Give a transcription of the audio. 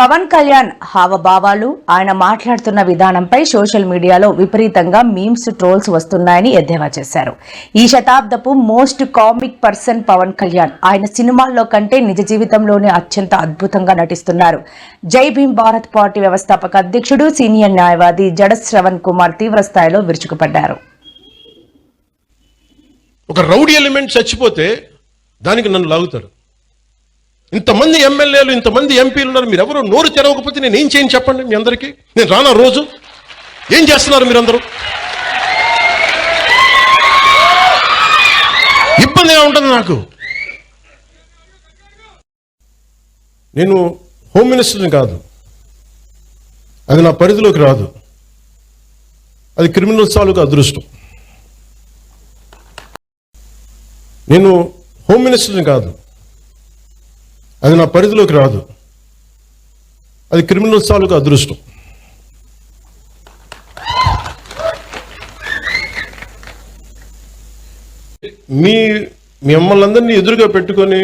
పవన్ కళ్యాణ్ హావభావాలు, ఆయన మాట్లాడుతున్న విధానంపై సోషల్ మీడియాలో విపరీతంగా మీమ్స్, ట్రోల్స్ వస్తున్నాయని ఎద్దేవా చేశారు. ఈ శతాబ్దపు most comic person Pawan Kalyan. ఆయన సినిమాల్లో కంటే నిజ జీవితంలోనే అత్యంత అద్భుతంగా నటిస్తున్నారు. జై భీమ్ భారత్ పార్టీ వ్యవస్థాపక అధ్యక్షుడు, సీనియర్ న్యాయవాది జడ శ్రవణ్ కుమార్ తీవ్ర స్థాయిలో విరుచుకుపడ్డారు. ఒక రౌడీ ఎలిమెంట్ చచ్చిపోతే దానికి నన్ను లాగుతారు. ఇంతమంది ఎమ్మెల్యేలు, ఇంతమంది ఎంపీలు ఉన్నారు, మీరు ఎవరు నోరు తెరవకపోతే నేను ఏం చేయని చెప్పండి మీ అందరికీ. నేను రానా రోజు ఏం చేస్తున్నారు మీరందరూ? ఇబ్బందిగా ఉంటుంది నాకు. నేను హోమ్ మినిస్టర్ని కాదు, అది నా పరిధిలోకి రాదు. అది క్రిమినల్ తాలూకు అదృష్టం. నేను హోమ్ మినిస్టర్ని కాదు, అది నా పరిధిలోకి రాదు. అది క్రిమినల్ తాలూకు అదృష్టం. మీ మిమ్మల్ని అందరినీ ఎదురుగా పెట్టుకొని